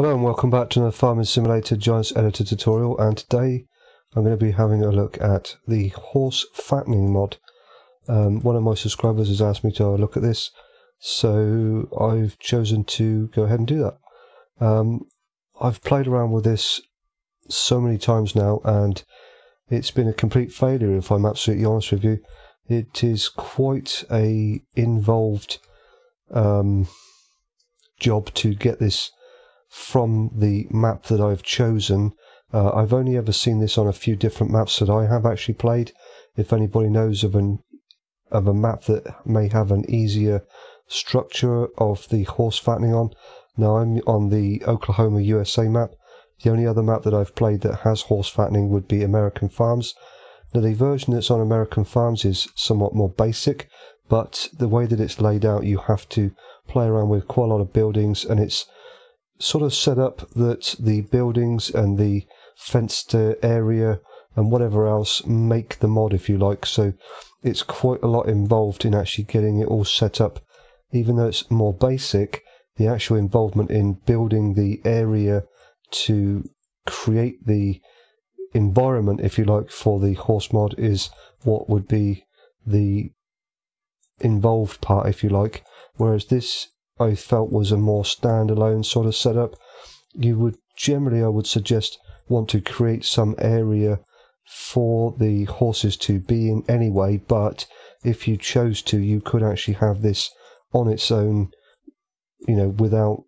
Hello and welcome back to another Farming Simulator Giants Editor tutorial, and today I'm going to be having a look at the horse fattening mod. One of my subscribers has asked me to have a look at this, so I've chosen to go ahead and do that. I've played around with this so many times now and it's been a complete failure, if I'm absolutely honest with you. It is quite a involved job to get this from the map that I've chosen. I've only ever seen this on a few different maps that I have actually played. If anybody knows of a map that may have an easier structure of the horse fattening on. Now I'm on the Oklahoma, USA map. The only other map that I've played that has horse fattening would be American Farms. Now the version that's on American Farms is somewhat more basic, but the way that it's laid out, you have to play around with quite a lot of buildings, and it's sort of set up that the buildings and the fenced area and whatever else make the mod, if you like. So it's quite a lot involved in actually getting it all set up. Even though it's more basic, the actual involvement in building the area to create the environment, if you like, for the horse mod is what would be the involved part, if you like. Whereas this, I felt, was a more standalone sort of setup. You would generally, I would suggest, want to create some area for the horses to be in anyway, but if you chose to, you could actually have this on its own, you know, without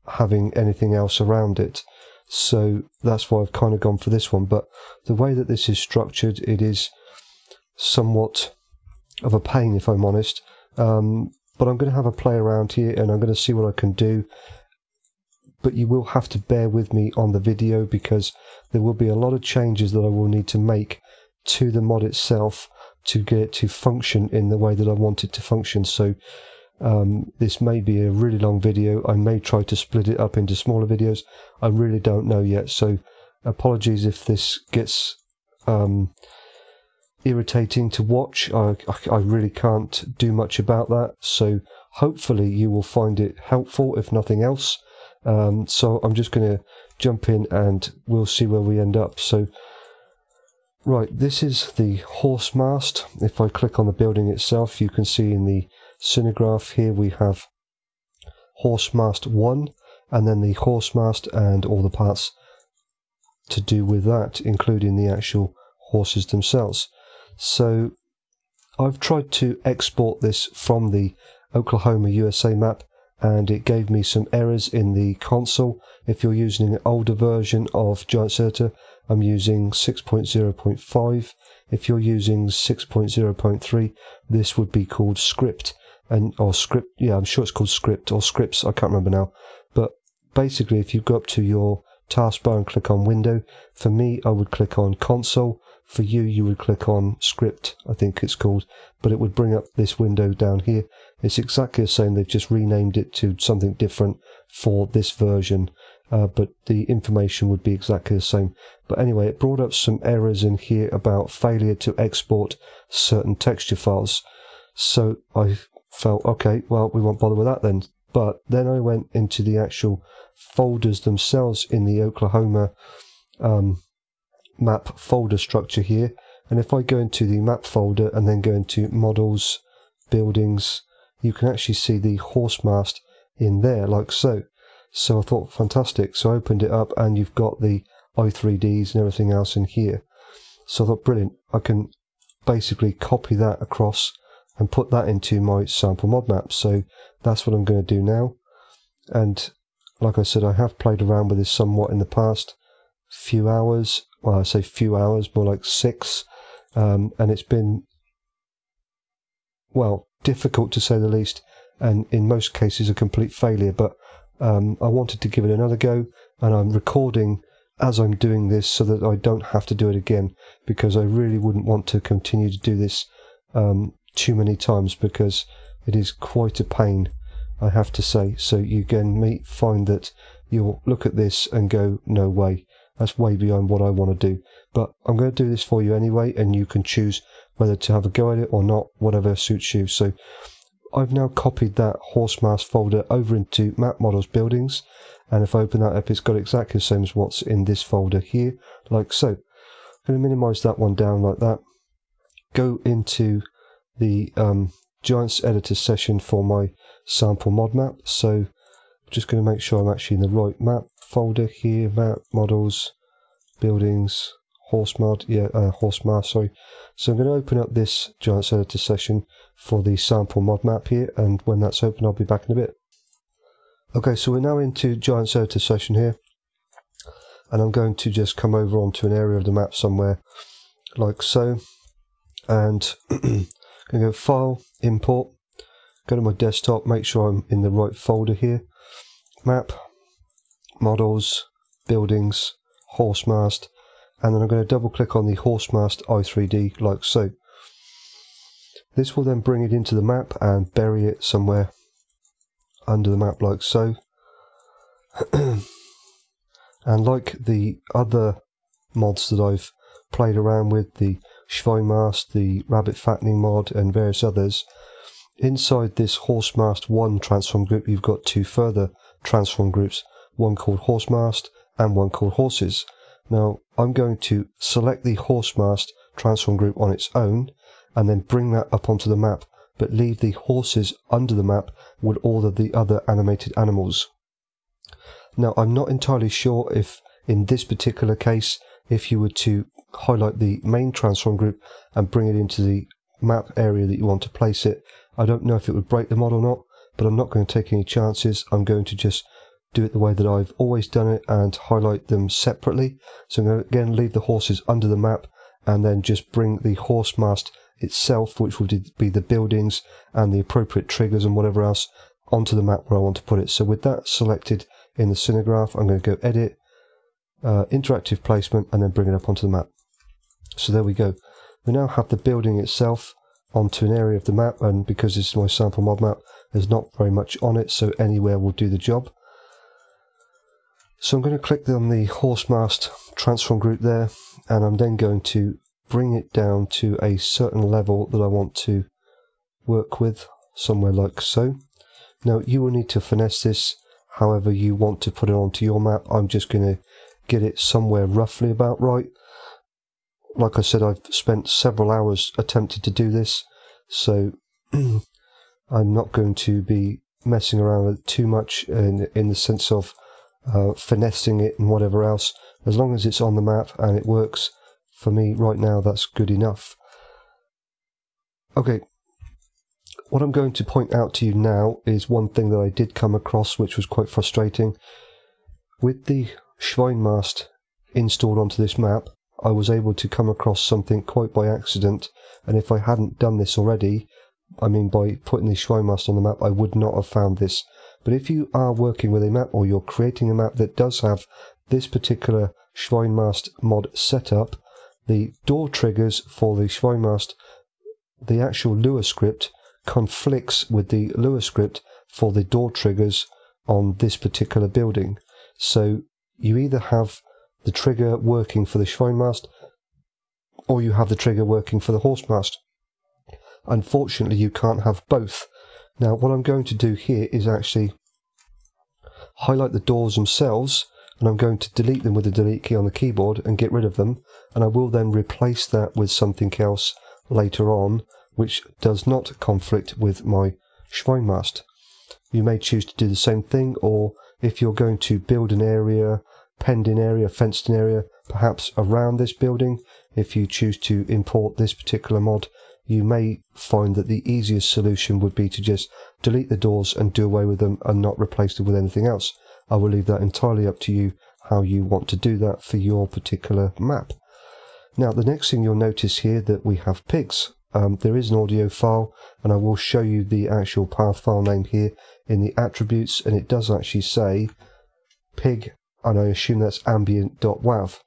having anything else around it. So that's why I've kind of gone for this one. But the way that this is structured, it is somewhat of a pain, if I'm honest. But I'm going to have a play around here and I'm going to see what I can do. But you will have to bear with me on the video because there will be a lot of changes that I will need to make to the mod itself to get it to function in the way that I want it to function. So this may be a really long video. I may try to split it up into smaller videos. I really don't know yet. So apologies if this gets irritating to watch. I really can't do much about that, so hopefully you will find it helpful, if nothing else. So I'm just going to jump in and we'll see where we end up. So right, this is the horse mast. If I click on the building itself, you can see in the cinegraph here we have horse mast 1 and then the horse mast and all the parts to do with that, including the actual horses themselves. So I've tried to export this from the Oklahoma, USA map, and it gave me some errors in the console. If you're using an older version of Giants Editor, I'm using 6.0.5. If you're using 6.0.3, this would be called script, or script, yeah, I'm sure it's called script or scripts, I can't remember now. But basically, if you go up to your taskbar and click on window, for me I would click on console. For you, you would click on script, I think it's called, but it would bring up this window down here. It's exactly the same, they've just renamed it to something different for this version, but the information would be exactly the same. But anyway, it brought up some errors in here about failure to export certain texture files. So I felt, okay, well, we won't bother with that then. But then I went into the actual folders themselves in the Oklahoma map folder structure here, and if I go into the map folder and then go into models, buildings, you can actually see the horse mast in there, like so. So I thought, fantastic. So I opened it up and you've got the i3Ds and everything else in here. So I thought, brilliant, I can basically copy that across and put that into my sample mod map. So that's what I'm going to do now. And like I said, I have played around with this somewhat in the past few hours. Well, I say few hours, more like 6, and it's been, well, difficult to say the least, and in most cases a complete failure, but I wanted to give it another go, and I'm recording as I'm doing this so that I don't have to do it again, because I really wouldn't want to continue to do this too many times, because it is quite a pain, I have to say. So you again may find that you'll look at this and go, no way. That's way beyond what I want to do. But I'm going to do this for you anyway, and you can choose whether to have a go at it or not, whatever suits you. So I've now copied that horse mast folder over into map models buildings, and if I open that up, it's got exactly the same as what's in this folder here, like so. I'm going to minimize that one down like that. Go into the Giants editor session for my sample mod map. So I'm just going to make sure I'm actually in the right map folder here. Map, models, buildings, horse mod, horse mask, sorry. So I'm going to open up this Giants editor session for the sample mod map here, and when that's open I'll be back in a bit. Okay, so we're now into Giants editor session here, and I'm going to just come over onto an area of the map somewhere like so, and I'm going to go File, Import, go to my desktop, make sure I'm in the right folder here, Map, Models, Buildings, Horse Mast, and then I'm going to double click on the Horse Mast i3D like so. This will then bring it into the map and bury it somewhere under the map like so. And like the other mods that I've played around with, the Schweinmast, the Rabbit Fattening mod and various others, inside this Horse Mast 1 transform group you've got two further transform groups, one called Horse Mast and one called Horses. Now I'm going to select the Horse Mast transform group on its own and then bring that up onto the map, but leave the horses under the map with all of the other animated animals. Now I'm not entirely sure if in this particular case, if you were to highlight the main transform group and bring it into the map area that you want to place it, I don't know if it would break the mod or not, but I'm not going to take any chances. I'm going to just do it the way that I've always done it and highlight them separately. So I'm going to again leave the horses under the map and then just bring the horse mast itself, which will be the buildings and the appropriate triggers and whatever else, onto the map where I want to put it. So with that selected in the scenegraph, I'm going to go Edit, Interactive Placement, and then bring it up onto the map. So there we go. We now have the building itself onto an area of the map, and because this is my sample mod map, there's not very much on it, so anywhere will do the job. So I'm going to click on the horse mast transform group there, and I'm then going to bring it down to a certain level that I want to work with, somewhere like so. Now you will need to finesse this however you want to put it onto your map. I'm just going to get it somewhere roughly about right. Like I said, I've spent several hours attempting to do this, so I'm not going to be messing around with it too much in the sense of finessing it and whatever else. As long as it's on the map and it works for me right now, that's good enough. Okay, what I'm going to point out to you now is one thing that I did come across which was quite frustrating. With the Schweinmast installed onto this map, I was able to come across something quite by accident, and if I hadn't done this already, I mean by putting the Schweinmast on the map, I would not have found this. But if you are working with a map, or you're creating a map that does have this particular Schweinmast mod setup, the door triggers for the Schweinmast, the actual Lua script, conflicts with the Lua script for the door triggers on this particular building. So you either have the trigger working for the Schweinmast, or you have the trigger working for the horse mast. Unfortunately, you can't have both. Now, what I'm going to do here is actually highlight the doors themselves, and I'm going to delete them with the delete key on the keyboard and get rid of them, and I will then replace that with something else later on, which does not conflict with my Schweinmast. You may choose to do the same thing, or if you're going to build an area, penned in area, fenced in area, perhaps around this building, if you choose to import this particular mod, you may find that the easiest solution would be to just delete the doors and do away with them and not replace them with anything else. I will leave that entirely up to you how you want to do that for your particular map. Now the next thing you'll notice here that we have pigs. There is an audio file, and I will show you the actual path file name here in the attributes, and it does actually say pig, and I assume that's ambient.wav.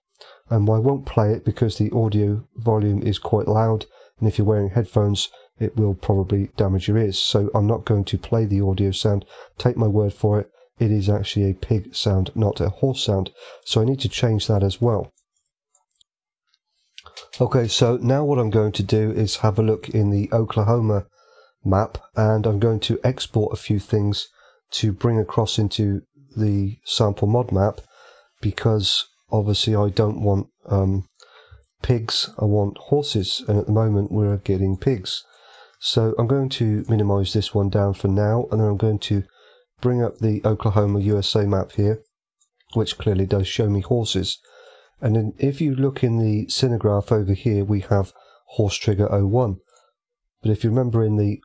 I won't play it because the audio volume is quite loud, and if you're wearing headphones it will probably damage your ears, so I'm not going to play the audio sound. Take my word for it, it is actually a pig sound, not a horse sound, so I need to change that as well. Okay, so now what I'm going to do is have a look in the Oklahoma map, and I'm going to export a few things to bring across into the sample mod map because obviously I don't want pigs, I want horses, and at the moment we're getting pigs. So I'm going to minimize this one down for now, and then I'm going to bring up the Oklahoma USA map here, which clearly does show me horses. And then if you look in the cinegraph over here, we have horse trigger 01. But if you remember in the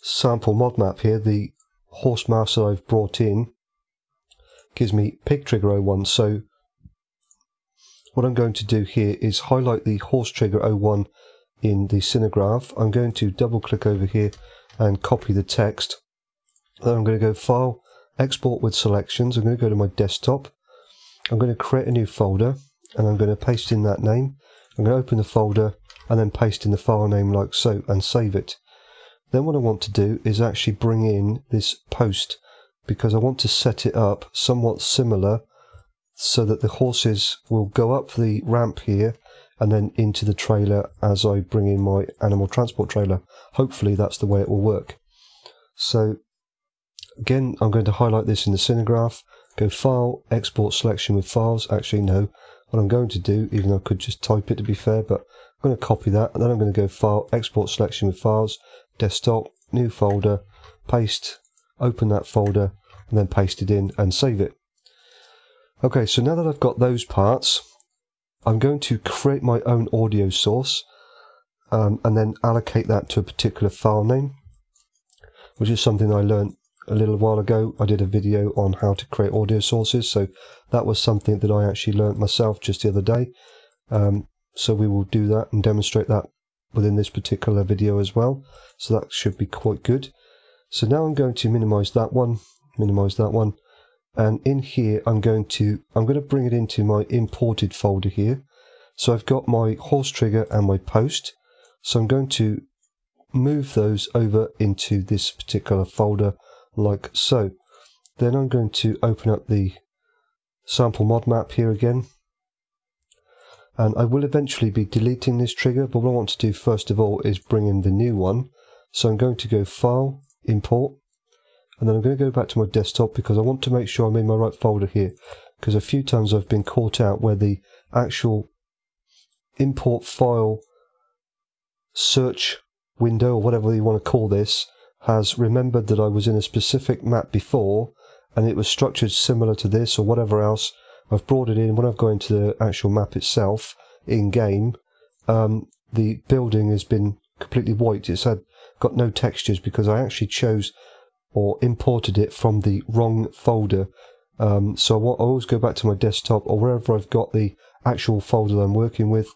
sample mod map here, the horse mouse that I've brought in gives me pig trigger 01. So what I'm going to do here is highlight the horse trigger 01 in the cinegraph. I'm going to double click over here and copy the text. Then I'm going to go File, Export with Selections. I'm going to go to my desktop. I'm going to create a new folder and I'm going to paste in that name. I'm going to open the folder and then paste in the file name like so and save it. Then what I want to do is actually bring in this post because I want to set it up somewhat similar so that the horses will go up the ramp here and then into the trailer as I bring in my animal transport trailer. Hopefully that's the way it will work. So again, I'm going to highlight this in the cinegraph, go File, Export Selection with Files. Actually no, what I'm going to do, even though I could just type it to be fair, but I'm going to copy that, and then I'm going to go File, Export Selection with Files, Desktop, New Folder, Paste, open that folder, and then paste it in and save it. Okay, so now that I've got those parts, I'm going to create my own audio source and then allocate that to a particular file name, which is something I learned a little while ago. I did a video on how to create audio sources, so that was something that I actually learned myself just the other day. So we will do that and demonstrate that within this particular video as well. So that should be quite good. So now I'm going to minimize that one, and in here I'm going to bring it into my imported folder here. So I've got my horse trigger and my post. So I'm going to move those over into this particular folder like so. Then I'm going to open up the sample mod map here again. And I will eventually be deleting this trigger, but what I want to do first of all is bring in the new one. So I'm going to go File, Import, and then I'm going to go back to my desktop because I want to make sure I'm in my right folder here, because a few times I've been caught out where the actual import file search window, or whatever you want to call this, has remembered that I was in a specific map before and it was structured similar to this or whatever else. I've brought it in. When I've gone into the actual map itself in game, the building has been completely white. It's got no textures because I actually chose or imported it from the wrong folder. So I always go back to my desktop or wherever I've got the actual folder that I'm working with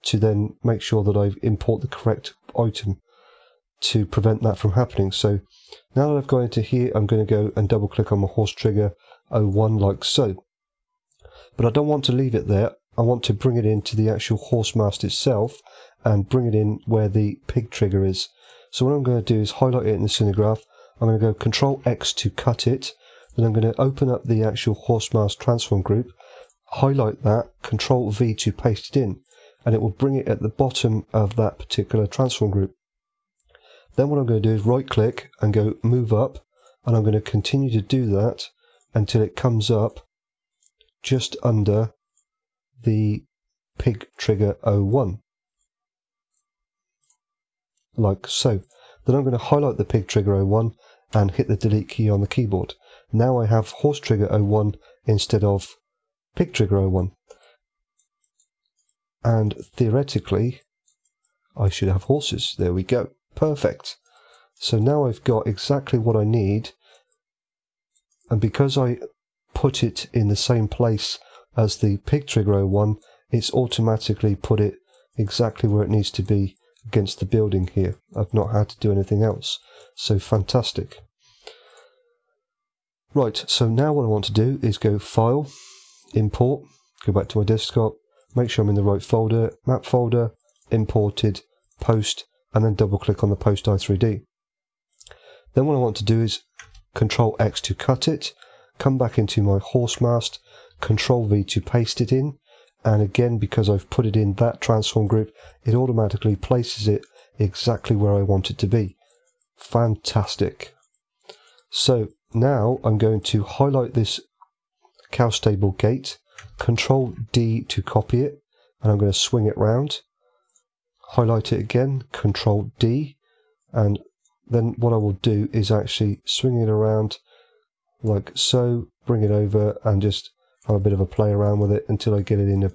to then make sure that I import the correct item to prevent that from happening. So now that I've gone into here, I'm going to go and double click on my horse trigger 01 like so. But I don't want to leave it there. I want to bring it into the actual horse mast itself and bring it in where the pig trigger is. So what I'm going to do is highlight it in the cinegraph. I'm going to go Control X to cut it. Then I'm going to open up the actual horse mast transform group, highlight that, Control V to paste it in, and it will bring it at the bottom of that particular transform group. Then what I'm going to do is right click and go Move Up, and I'm going to continue to do that until it comes up just under the pig trigger 01 like so. Then I'm going to highlight the pig trigger 01 and hit the delete key on the keyboard. Now I have horse trigger 01 instead of pig trigger 01, and theoretically I should have horses. There we go, perfect. So now I've got exactly what I need, and because I put it in the same place as the pig trigger 01, it's automatically put it exactly where it needs to be against the building here. I've not had to do anything else, so fantastic. Right, so now what I want to do is go File, Import, go back to my desktop, make sure I'm in the right folder, map folder, imported, post, and then double click on the post i3D. Then what I want to do is Control X to cut it, come back into my horse mast, Control V to paste it in, and again, because I've put it in that transform group, it automatically places it exactly where I want it to be. Fantastic. So now I'm going to highlight this cow stable gate, Control D to copy it, and I'm going to swing it round, highlight it again, Control D, and then what I will do is actually swing it around like so, bring it over and just have a bit of a play around with it until I get it in a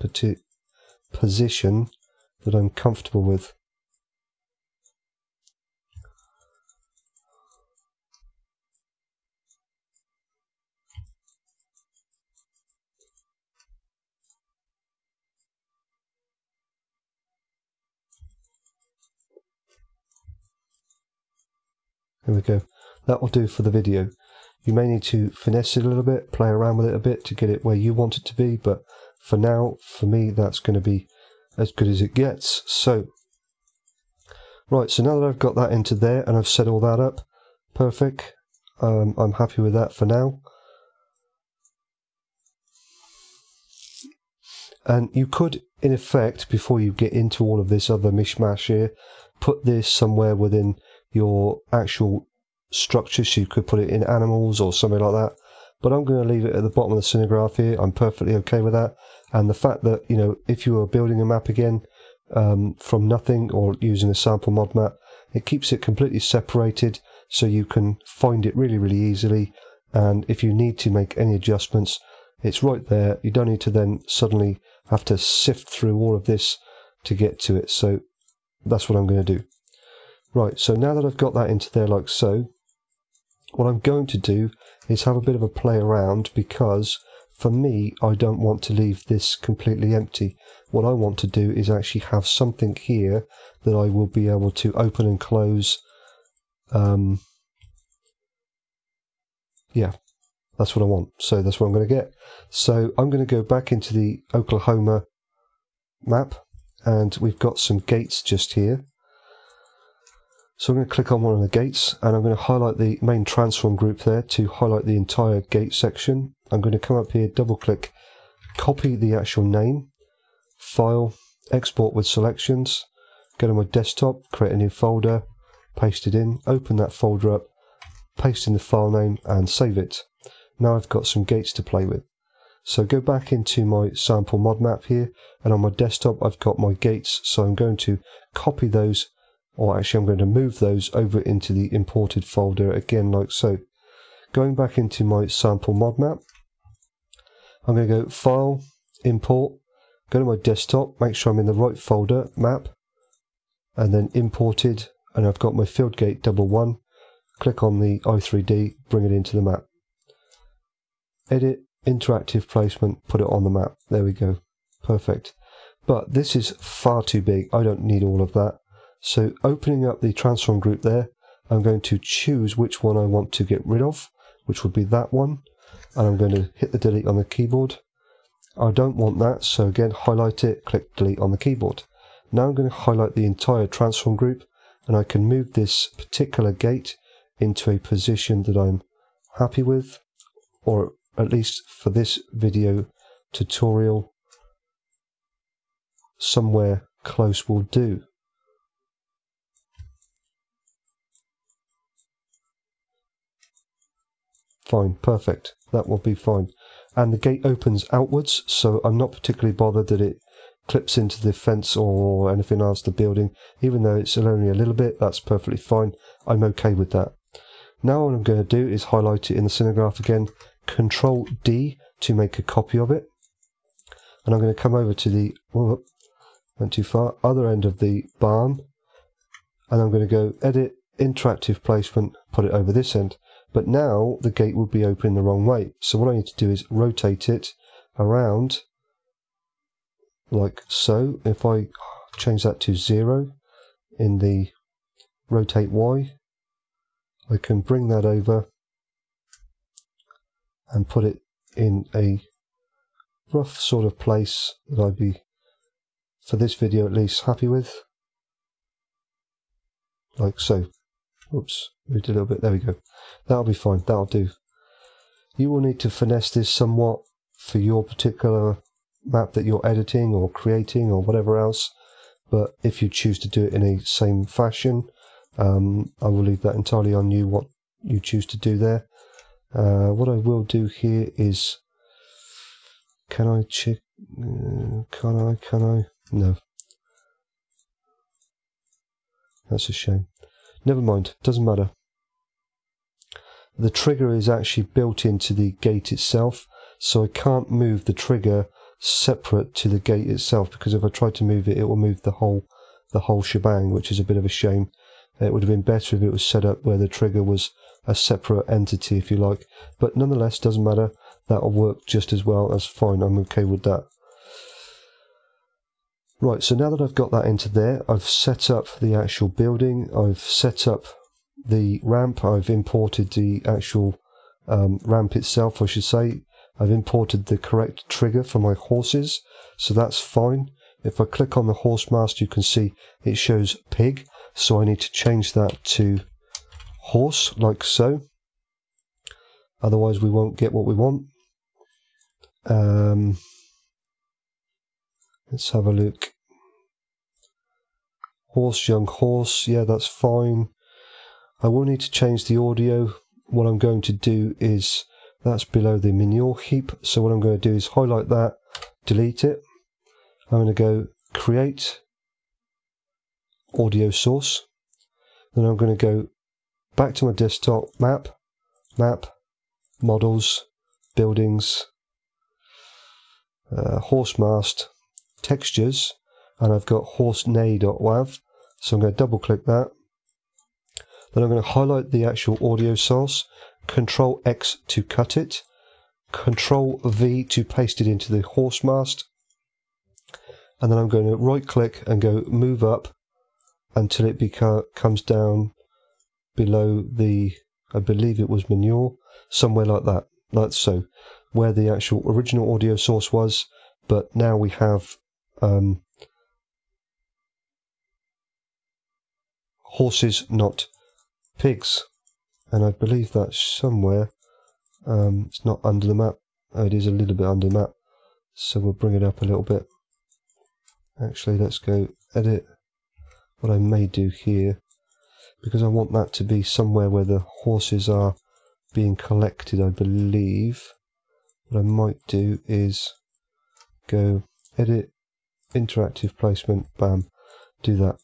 position that I'm comfortable with. There we go. That will do for the video. You may need to finesse it a little bit, play around with it a bit to get it where you want it to be, but for now, for me, that's going to be as good as it gets. So, right, so now that I've got that into there and I've set all that up, perfect. I'm happy with that for now. And you could, in effect, before you get into all of this other mishmash here, put this somewhere within your actual structure, so you could put it in animals or something like that, but I'm going to leave it at the bottom of the scenograph here. I'm perfectly okay with that. And the fact that, you know, if you are building a map again from nothing or using a sample mod map, it keeps it completely separated so you can find it really easily, and if you need to make any adjustments, it's right there. You don't need to then suddenly have to sift through all of this to get to it. So that's what I'm going to do. Right, so now that I've got that into there like so, what I'm going to do is have a bit of a play around, because for me, I don't want to leave this completely empty. What I want to do is actually have something here that I will be able to open and close. Yeah, that's what I want. So that's what I'm going to get. So I'm going to go back into the Oklahoma map, and we've got some gates just here. So I'm going to click on one of the gates, and I'm going to highlight the main transform group there to highlight the entire gate section. I'm going to come up here, double click, copy the actual name, file, export with selections, go to my desktop, create a new folder, paste it in, open that folder up, paste in the file name and save it. Now I've got some gates to play with. So go back into my sample mod map here, and on my desktop I've got my gates, so I'm going to copy those, or actually I'm going to move those over into the imported folder again like so. Going back into my sample mod map, I'm going to go File, Import, go to my desktop, make sure I'm in the right folder, Map, and then Imported, and I've got my field gate 1, click on the i3D, bring it into the map. Edit, interactive placement, put it on the map. There we go. Perfect. But this is far too big. I don't need all of that. So opening up the transform group there, I'm going to choose which one I want to get rid of, which would be that one. And I'm going to hit the delete on the keyboard. I don't want that, so again, highlight it, click delete on the keyboard. Now I'm going to highlight the entire transform group, and I can move this particular gate into a position that I'm happy with, or at least for this video tutorial, somewhere close will do. Fine, perfect. That will be fine. And the gate opens outwards, so I'm not particularly bothered that it clips into the fence or anything else, the building. Even though it's only a little bit, that's perfectly fine. I'm okay with that. Now what I'm going to do is highlight it in the scenograph again, Control D to make a copy of it. And I'm going to come over to the, went too far, other end of the barn. And I'm going to go Edit, Interactive Placement, put it over this end. But now the gate will be open the wrong way. So what I need to do is rotate it around like so. If I change that to 0 in the rotate Y, I can bring that over and put it in a rough sort of place that I'd be, for this video at least, happy with. Like so. Oops, moved a little bit. There we go. That'll be fine. That'll do. You will need to finesse this somewhat for your particular map that you're editing or creating or whatever else. But if you choose to do it in a same fashion, I will leave that entirely on you, what you choose to do there. What I will do here is, can I check? Can I? No. That's a shame. Never mind, doesn't matter. The trigger is actually built into the gate itself, so I can't move the trigger separate to the gate itself, because if I try to move it, it will move the whole shebang, which is a bit of a shame. It would have been better if it was set up where the trigger was a separate entity, if you like, but nonetheless, doesn't matter. That'll work just as well. That's fine. I'm okay with that. Right, so now that I've got that into there, I've set up the actual building, I've set up the ramp, I've imported the actual ramp itself, I should say. I've imported the correct trigger for my horses, so that's fine. If I click on the horse mast, you can see it shows pig, so I need to change that to horse, like so. Otherwise we won't get what we want. Let's have a look. Horse, young horse, yeah, that's fine. I will need to change the audio. What I'm going to do is, that's below the manure heap, so what I'm going to do is highlight that, delete it. I'm going to go create audio source. Then I'm going to go back to my desktop, map, models, buildings, horse mast, textures, and I've got horse-neigh.wav, so I'm going to double click that. Then I'm going to highlight the actual audio source, Control X to cut it, Control V to paste it into the horse mast, and then I'm going to right click and go move up until it comes down below the, I believe it was manure, somewhere like that, like so, where the actual original audio source was, but now we have horses, not pigs, and I believe that's somewhere. It's not under the map. Oh, it is a little bit under the map, so we'll bring it up a little bit. Actually, let's go edit. What I may do here, because I want that to be somewhere where the horses are being collected, I believe. What I might do is go edit, interactive placement, bam, do that.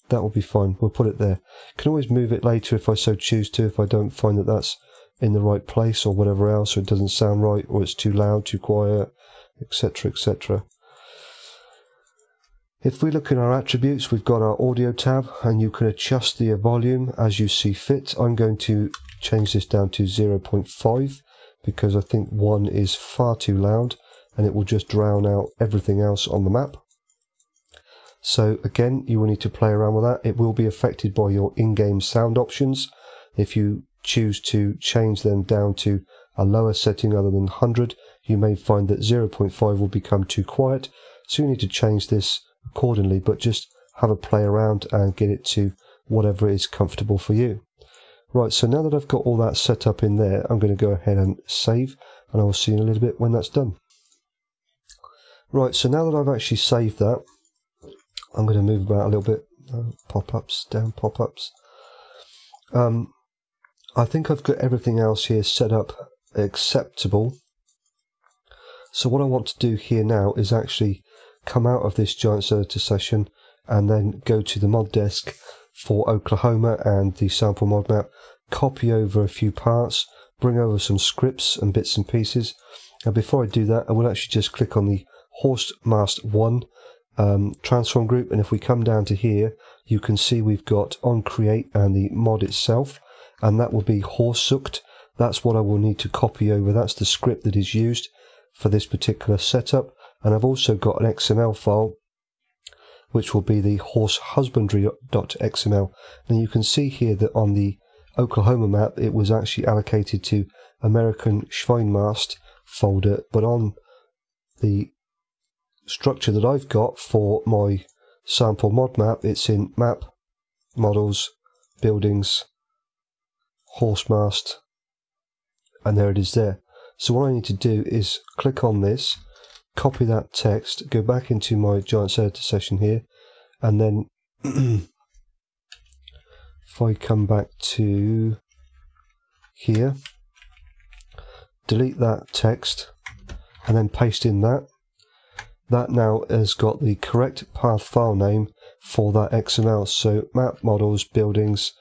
That will be fine. We'll put it there. Can always move it later if I so choose to, if I don't find that that's in the right place or whatever else, or it doesn't sound right, or it's too loud, too quiet, etc, etc. If we look in our attributes, we've got our audio tab, and you can adjust the volume as you see fit. I'm going to change this down to 0.5 because I think 1 is far too loud and it will just drown out everything else on the map. So again, you will need to play around with that. It will be affected by your in-game sound options. If you choose to change them down to a lower setting other than 100, you may find that 0.5 will become too quiet. So you need to change this accordingly, but just have a play around and get it to whatever is comfortable for you. Right, so now that I've got all that set up in there, I'm going to go ahead and save, and I will see you in a little bit when that's done. Right, so now that I've actually saved that, I'm going to move about a little bit. Pop-ups, down pop-ups. I think I've got everything else here set up acceptable. So what I want to do here now is actually come out of this Giant Editor session and then go to the mod desk for Oklahoma and the sample mod map, copy over a few parts, bring over some scripts and bits and pieces. And before I do that, I will actually just click on the Horse Mast 1 transform group, and if we come down to here, you can see we've got on create and the mod itself, and that will be horse-sucked. That's what I will need to copy over. That's the script that is used for this particular setup. And I've also got an XML file which will be the horse husbandry.xml, and you can see here that on the Oklahoma map it was actually allocated to American Schweinmast folder, but on the structure that I've got for my sample mod map, it's in map, models, buildings, horse mast, and there it is there. So what I need to do is click on this, copy that text, go back into my Giant Editor session here, and then if I come back to here, delete that text and then paste in that. That now has got the correct path file name for that XML. So map, models, buildings,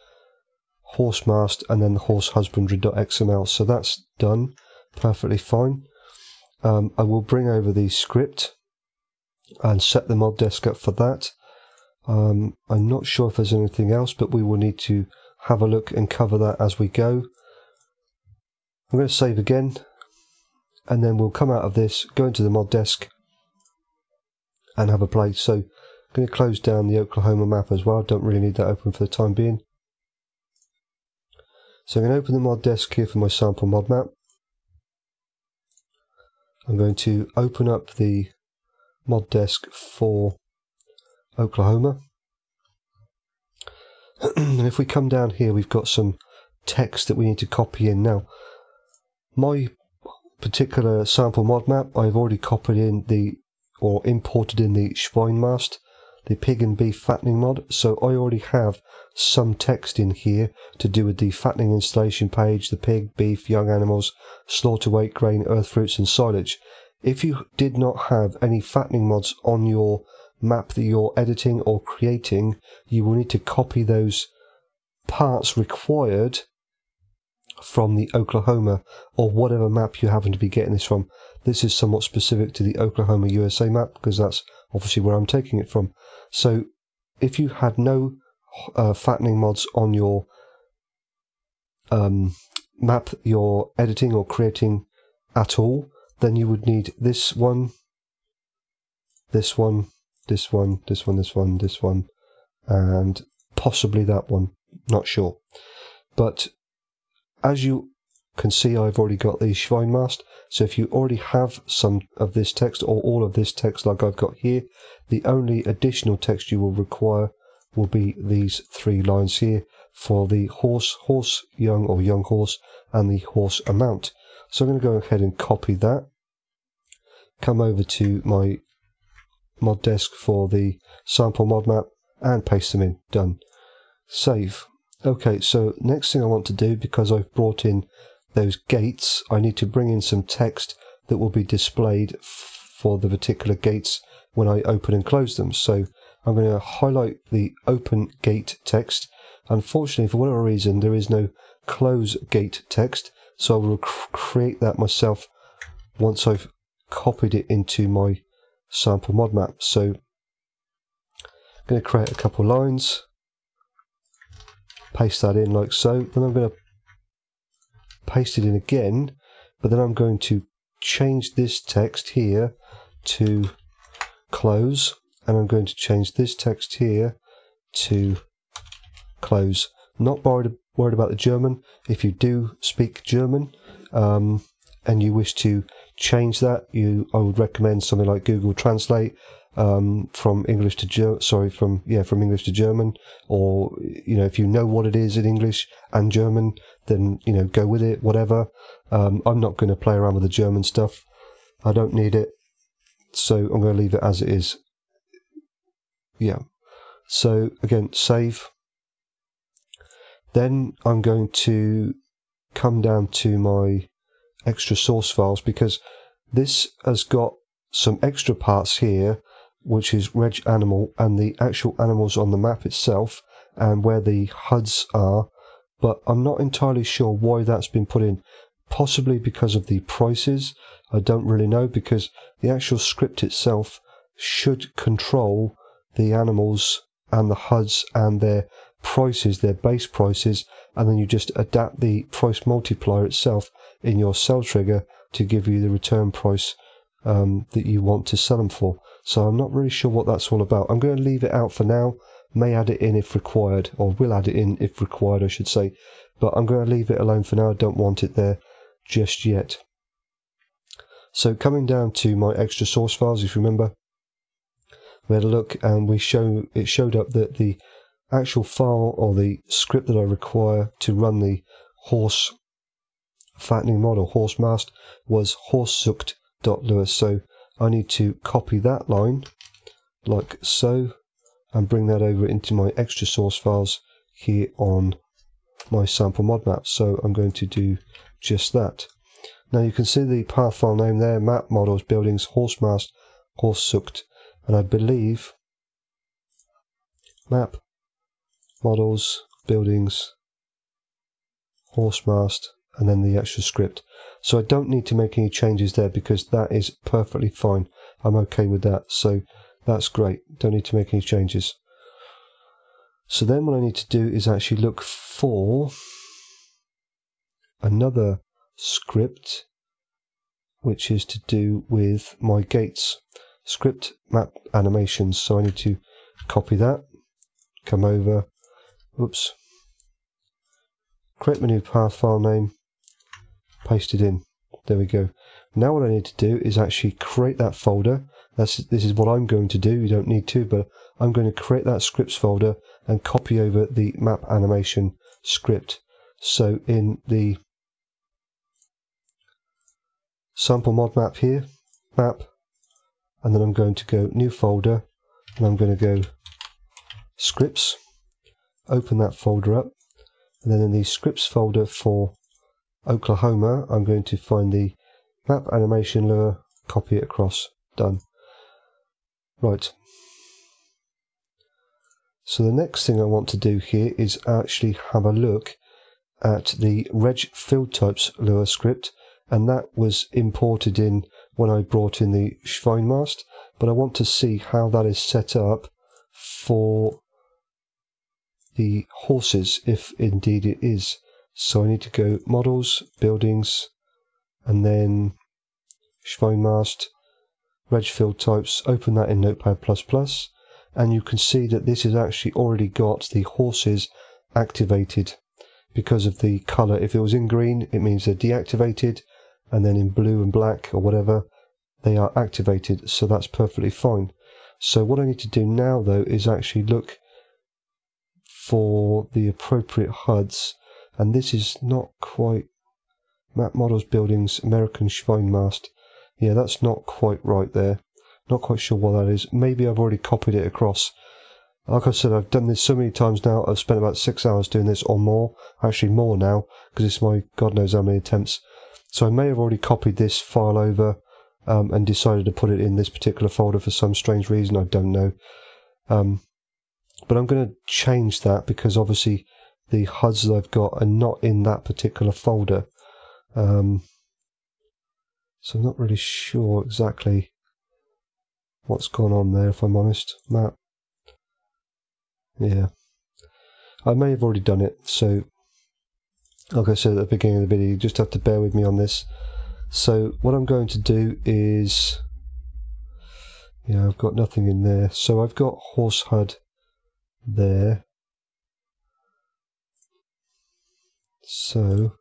horse mast, and then the horse husbandry.xml. So that's done perfectly fine. I will bring over the script and set the mod desk up for that. I'm not sure if there's anything else, but we will need to have a look and cover that as we go. I'm going to save again, and then we'll come out of this, go into the mod desk and have a play. So I'm going to close down the Oklahoma map as well. Don't really need that open for the time being. So I'm going to open the mod desk here for my sample mod map. I'm going to open up the mod desk for Oklahoma. And if we come down here, we've got some text that we need to copy in. Now, my particular sample mod map, I've already copied in or imported in the Schweinmast, the pig and beef fattening mod. So I already have some text in here to do with the fattening installation page, the pig, beef, young animals, slaughter weight, grain, earth fruits and silage. If you did not have any fattening mods on your map that you're editing or creating, you will need to copy those parts required from the Oklahoma or whatever map you happen to be getting this from. This is somewhat specific to the Oklahoma USA map because that's obviously where I'm taking it from. So if you had no fattening mods on your map you're editing or creating at all, then you would need this one, this one, this one, this one, this one, this one, and possibly that one. Not sure. But as you can see, I've already got the Schweinmast. So if you already have some of this text or all of this text like I've got here, the only additional text you will require will be these 3 lines here for the horse, young or young horse, and the horse amount. So I'm going to go ahead and copy that. Come over to my mod desk for the sample mod map and paste them in. Done. Save. Okay, so next thing I want to do, because I've brought in those gates, I need to bring in some text that will be displayed for the particular gates when I open and close them. So I'm going to highlight the open gate text. Unfortunately, for whatever reason, there is no close gate text, so I will create that myself once I've copied it into my sample mod map. So I'm going to create a couple lines, paste that in like so, then I'm going to paste it in again, but then I'm going to change this text here to close, and I'm going to change this text here to close. Not worried about the German. If you do speak German and you wish to change that, I would recommend something like Google Translate from English to from English to German, or if you know what it is in English and German, then go with it, whatever. I'm not going to play around with the German stuff. I don't need it, so I'm going to leave it as it is. Yeah. So again, save. Then I'm going to come down to my extra source files, because this has got some extra parts here, which is reg animal and the actual animals on the map itself and where the HUDs are, but I'm not entirely sure why that's been put in. Possibly because of the prices. I don't really know, because the actual script itself should control the animals and the HUDs and their prices, their base prices, and then you just adapt the price multiplier itself in your sell trigger to give you the return price that you want to sell them for. So I'm not really sure what that's all about. I'm going to leave it out for now, may add it in if required, or will add it in if required I should say, but I'm going to leave it alone for now. I don't want it there just yet. So coming down to my extra source files, if you remember, we had a look and it showed up that the actual file or the script that I require to run the horse fattening mod or horse mast was horsesucht.lewis. So I need to copy that line like so and bring that over into my extra source files here on my sample mod map. So I'm going to do just that. Now you can see the path file name there, map, models, buildings, horse mast, horse sucked, and I believe map, models, buildings, horse mast, and then the extra script. So I don't need to make any changes there because that is perfectly fine. I'm okay with that, so that's great. Don't need to make any changes. So then what I need to do is actually look for another script which is to do with my gates. Script map animations. So I need to copy that, come over, oops, create my new path file name, paste it in. There we go. Now what I need to do is actually create that folder. This is what I'm going to do. You don't need to, but I'm going to create that scripts folder and copy over the map animation script. So in the sample mod map here, map, and then I'm going to go new folder, and I'm going to go scripts, open that folder up, and then in the scripts folder for Oklahoma, I'm going to find the map animation lure, copy it across, done. Right. So the next thing I want to do here is actually have a look at the reg field types lure script, and that was imported in when I brought in the Schweinmast, but I want to see how that is set up for the horses, if indeed it is. So I need to go models, buildings, and then Schweinmast, reg field types, open that in Notepad++, and you can see that this has actually already got the horses activated because of the colour. If it was in green, it means they're deactivated, and then in blue and black or whatever, they are activated, so that's perfectly fine. So what I need to do now though is actually look for the appropriate HUDs, and this is not quite map, models, buildings, American Schweinmast. Yeah, that's not quite right there. Not quite sure what that is. Maybe I've already copied it across. Like I said, I've done this so many times now. I've spent about 6 hours doing this or more. Actually more now, because it's my God knows how many attempts. So I may have already copied this file over and decided to put it in this particular folder for some strange reason. I don't know. But I'm going to change that because obviously the HUDs that I've got are not in that particular folder. So I'm not really sure exactly what's gone on there, if I'm honest. Map. Yeah. I may have already done it, so like I said at the beginning of the video, you just have to bear with me on this. So what I'm going to do is, yeah, I've got nothing in there. So I've got horse HUD there. So,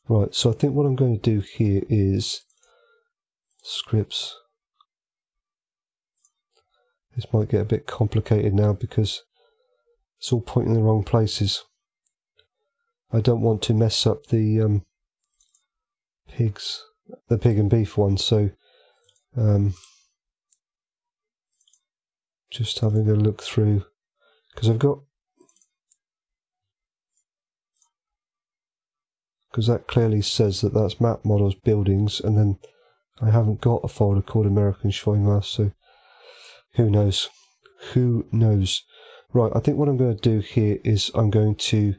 right, so I think what I'm going to do here is scripts. This might get a bit complicated now because it's all pointing in the wrong places. I don't want to mess up the pigs, the pig and beef one, so just having a look through, because I've got, because that clearly says that that's map, models, buildings, and then I haven't got a folder called American Schweinmast, so who knows? Who knows? Right, I think what I'm going to do here is I'm going to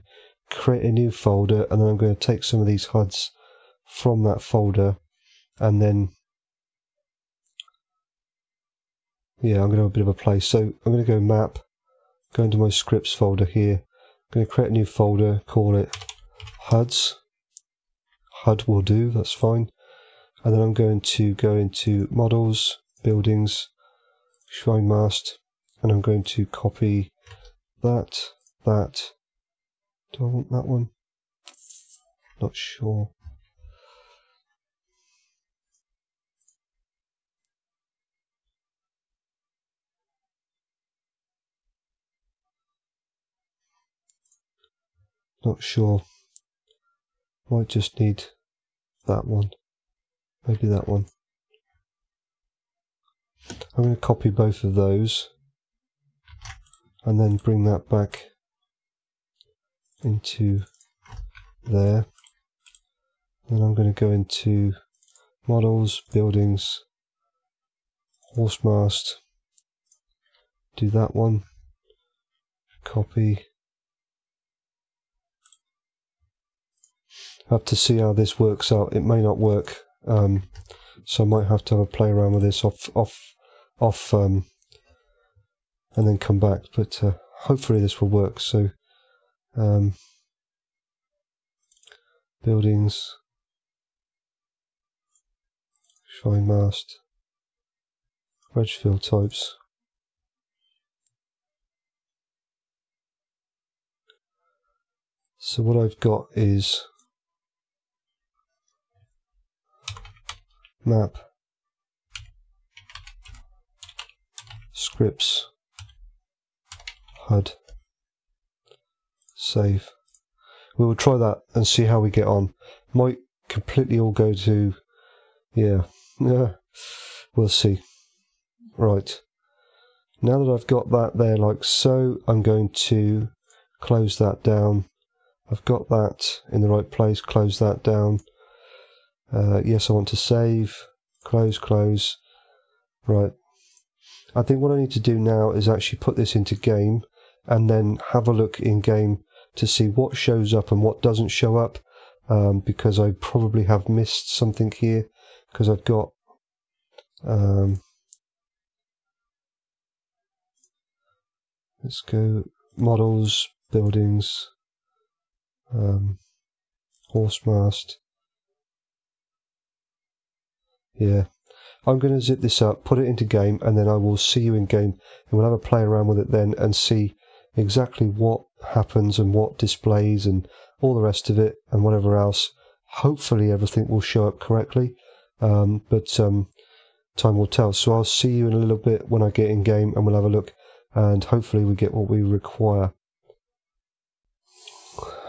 create a new folder, and then I'm going to take some of these HUDs from that folder, and then, yeah, I'm going to have a bit of a play. So I'm going to go map, go into my scripts folder here, I'm going to create a new folder, call it HUDs. HUD will do, that's fine. And then I'm going to go into models, buildings, Schweinmast, and I'm going to copy that. Do I want that one? Not sure. Not sure. Might just need that one. Maybe that one. I'm going to copy both of those and then bring that back into there. Then I'm going to go into models, buildings, horse mast, do that one, copy. I have to see how this works out. It may not work, so I might have to have a play around with this off, and then come back. But hopefully this will work. So buildings, shine mast, wedge fill types. So what I've got is map, scripts, HUD, save. We will try that and see how we get on. Might completely all go to, yeah, we'll see. Right, now that I've got that there like so, I'm going to close that down. I've got that in the right place, close that down. Yes, I want to save, close. Right, I think what I need to do now is actually put this into game and then have a look in game to see what shows up and what doesn't show up, because I probably have missed something here, because I've got let's go models, buildings, horse mast. Yeah, I'm going to zip this up, put it into game, and then I will see you in game, and we'll have a play around with it then and see exactly what happens and what displays and all the rest of it and whatever else. Hopefully everything will show up correctly, but time will tell. So I'll see you in a little bit when I get in game, and we'll have a look, and hopefully we get what we require.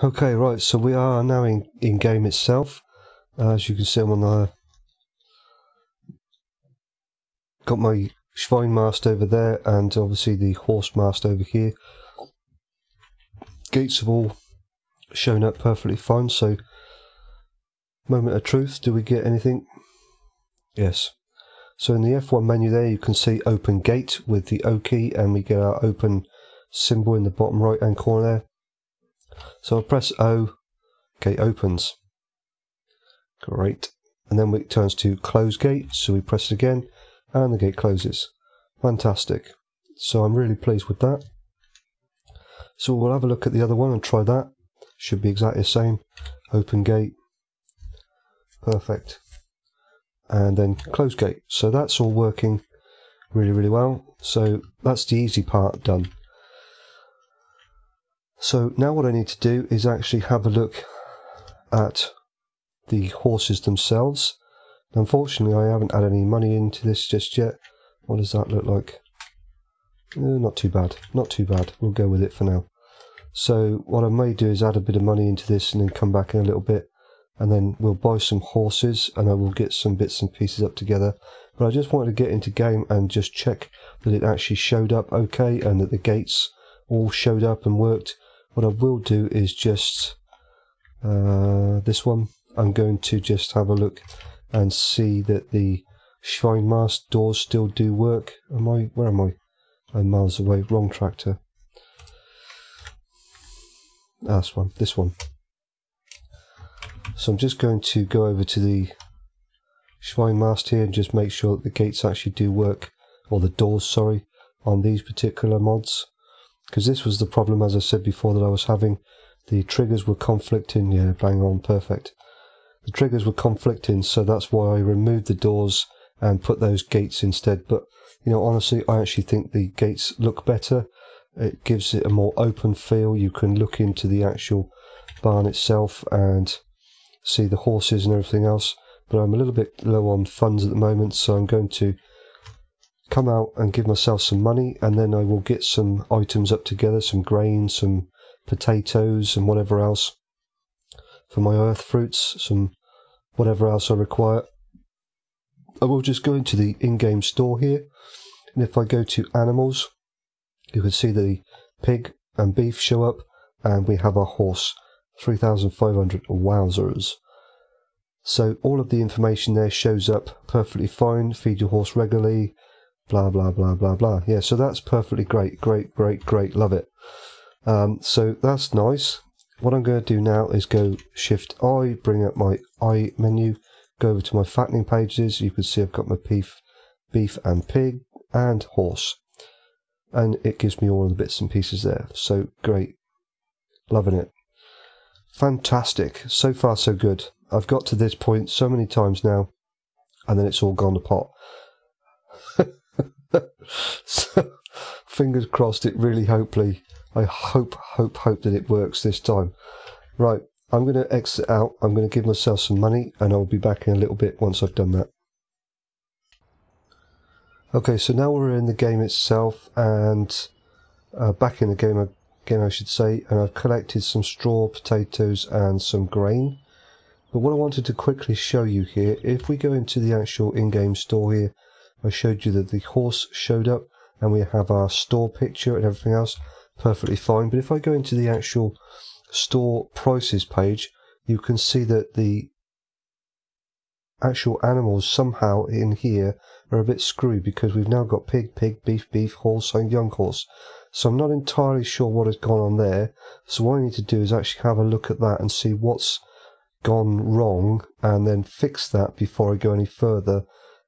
Okay, right, so we are now in game itself. As you can see, I'm on the got my Schwein mast over there, and obviously the horse mast over here. Gates have all shown up perfectly fine, so moment of truth, do we get anything? Yes. So in the F1 menu there, you can see open gate with the O key, and we get our open symbol in the bottom right hand corner there. So I press O, gate opens. Great. And then it turns to close gate, so we press it again, and the gate closes. Fantastic. So I'm really pleased with that. So we'll have a look at the other one and try that. Should be exactly the same. Open gate. Perfect. And then close gate. So that's all working really well. So that's the easy part done. So now what I need to do is actually have a look at the horses themselves. Unfortunately, I haven't had any money into this just yet. What does that look like? Not too bad, not too bad. We'll go with it for now. So what I may do is add a bit of money into this and then come back in a little bit, and then we'll buy some horses and I will get some bits and pieces up together. But I just wanted to get into game and just check that it actually showed up okay and that the gates all showed up and worked. What I will do is just this one. I'm going to just have a look and see that the Schweinmast doors still do work. Where am I? I'm miles away. Wrong tractor. This one. So I'm just going to go over to the Schweinmast here and just make sure that the gates actually do work, or the doors, sorry, on these particular mods. Because this was the problem, as I said before, that I was having. The triggers were conflicting. Yeah, bang on, perfect. The triggers were conflicting, so that's why I removed the doors and put those gates instead. But, you know, honestly, I actually think the gates look better. It gives it a more open feel. You can look into the actual barn itself and see the horses and everything else. But I'm a little bit low on funds at the moment, so I'm going to come out and give myself some money, and then I will get some items up together, some grain, some potatoes and whatever else for my earth fruits, some whatever else I require. I will just go into the in-game store here, and if I go to animals, you can see the pig and beef show up, and we have our horse, 3,500. Wowzers. So all of the information there shows up perfectly fine. Feed your horse regularly, blah blah blah blah blah. Yeah, so that's perfectly great, great, love it. So that's nice. What I'm going to do now is go Shift I, bring up my I menu, go over to my fattening pages. You can see I've got my beef and pig and horse, and it gives me all of the bits and pieces there. So great, loving it, fantastic. So far so good. I've got to this point so many times now, and then it's all gone to pot. So fingers crossed. It really, hopefully, I hope that it works this time. Right, I'm going to exit out. I'm going to give myself some money, and I'll be back in a little bit once I've done that. Okay, so now we're in the game itself, and back in the game again, I should say, and I've collected some straw, potatoes, and some grain. But what I wanted to quickly show you here, if we go into the actual in-game store here, I showed you that the horse showed up, and we have our store picture and everything else, perfectly fine. But if I go into the actual store prices page, you can see that the actual animals somehow in here are a bit screwy, because we've now got pig, beef, horse and young horse. So I'm not entirely sure what has gone on there. So what I need to do is actually have a look at that and see what's gone wrong, and then fix that before I go any further.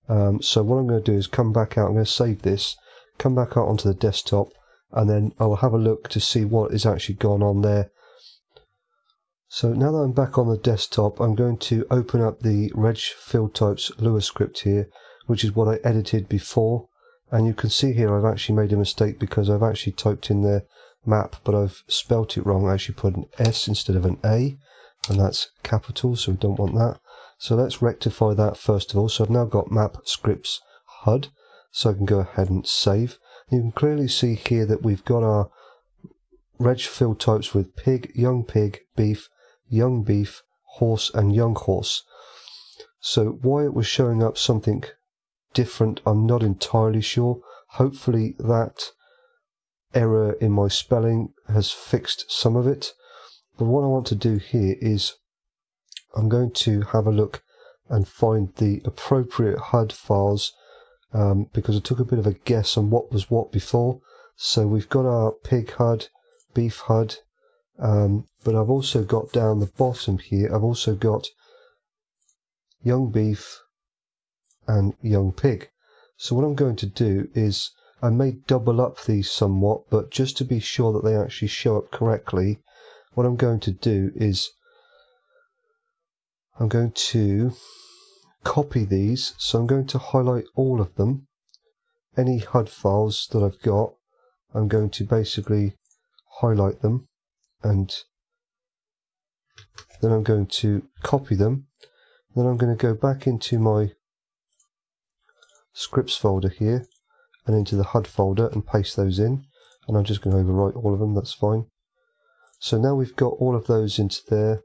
So what I'm going to do is come back out. I'm going to save this, come back out onto the desktop, and then I'll have a look to see what is actually gone on there. So now that I'm back on the desktop, I'm going to open up the Reg Field Types Lua script here, which is what I edited before. And you can see here I've actually made a mistake, because I've actually typed in the map, but I've spelt it wrong. I actually put an S instead of an A, and that's capital, so we don't want that. So let's rectify that first of all. So I've now got map scripts HUD, so I can go ahead and save. You can clearly see here that we've got our Reg Field Types with pig, beef, young beef, horse and young horse. So why it was showing up something different, I'm not entirely sure. Hopefully that error in my spelling has fixed some of it. But what I want to do here is I'm going to have a look and find the appropriate HUD files, because I took a bit of a guess on what was what before. So we've got our pig HUD, beef HUD, but I've also got down the bottom here, I've also got young beef and young pig. So what I'm going to do is, I may double up these somewhat, but just to be sure that they actually show up correctly, what I'm going to do is I'm going to copy these. So I'm going to highlight all of them. Any HUD files that I've got, I'm going to basically highlight them, and then I'm going to copy them. Then I'm going to go back into my scripts folder here and into the HUD folder and paste those in, and I'm just going to overwrite all of them. That's fine. So now we've got all of those into there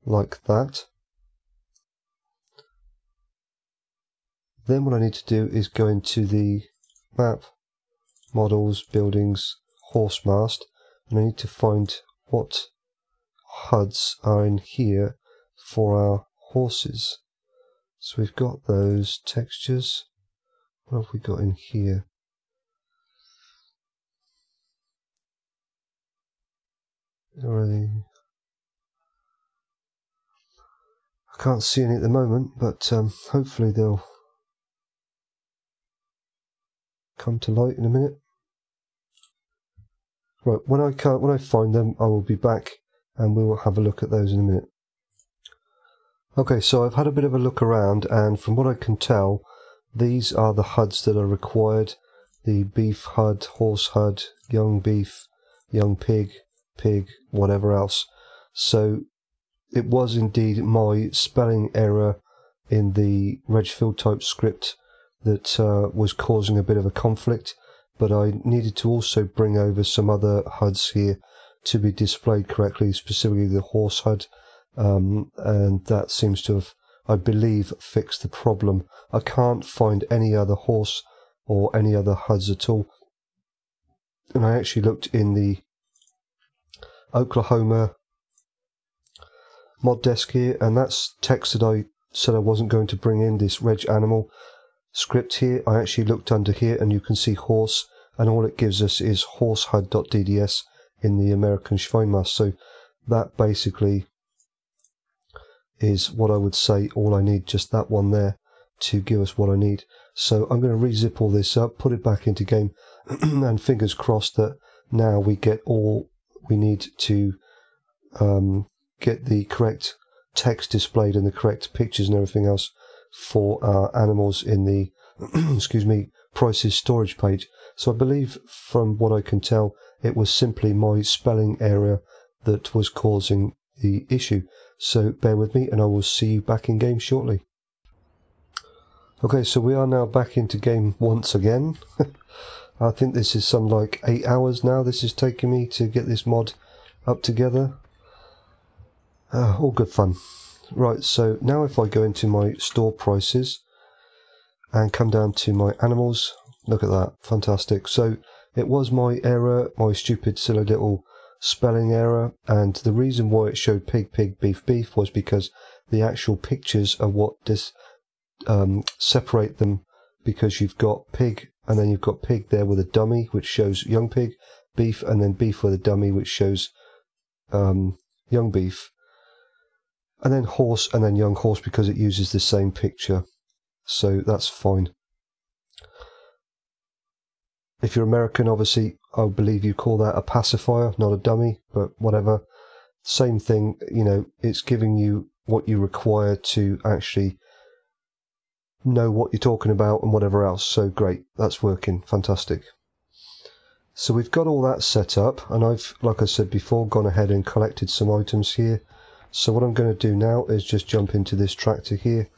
like that. Then what I need to do is go into the map, models, buildings, horse mast, and I need to find what HUDs are in here for our horses. So we've got those textures. What have we got in here? Already, I can't see any at the moment, but hopefully they'll come to light in a minute. Right, when I find them, I will be back and we will have a look at those in a minute. Okay, so I've had a bit of a look around, and from what I can tell, these are the HUDs that are required. The beef HUD, horse HUD, young beef, young pig, whatever else. So it was indeed my spelling error in the Reg Field Type script that was causing a bit of a conflict, but I needed to also bring over some other HUDs here to be displayed correctly, specifically the horse HUD, and that seems to have, I believe, fixed the problem. I can't find any other horse or any other HUDs at all, and I actually looked in the Oklahoma mod desk here, and that's text that I said I wasn't going to bring in, this reg animal script here. I actually looked under here and you can see horse, and all it gives us is horsehud.dds in the American Schweinmaß. So that basically is what I would say all I need, just that one there to give us what I need. So I'm going to re-zip all this up, put it back into game, and fingers crossed that now we get all we need to get the correct text displayed and the correct pictures and everything else for our animals in the excuse me, prices storage page. So I believe from what I can tell it was simply my spelling error that was causing the issue. So bear with me and I will see you back in game shortly. Okay, so we are now back into game once again. I think this is some like 8 hours now this is taking me to get this mod up together. All good fun. Right, so now if I go into my store prices and come down to my animals, look at that, fantastic. So it was my error, my stupid silly little spelling error, and the reason why it showed pig, pig, beef, beef was because the actual pictures are what separate them, because you've got pig and then you've got pig there with a dummy which shows young pig, beef, and then beef with a dummy which shows young beef, and then horse and then young horse because it uses the same picture. So that's fine. If you're American, obviously I believe you call that a pacifier, not a dummy, but whatever, same thing. You know, it's giving you what you require to actually know what you're talking about and whatever else. So great, that's working, fantastic. So we've got all that set up, and I've, like I said before, gone ahead and collected some items here. So what I'm going to do now is just jump into this tractor here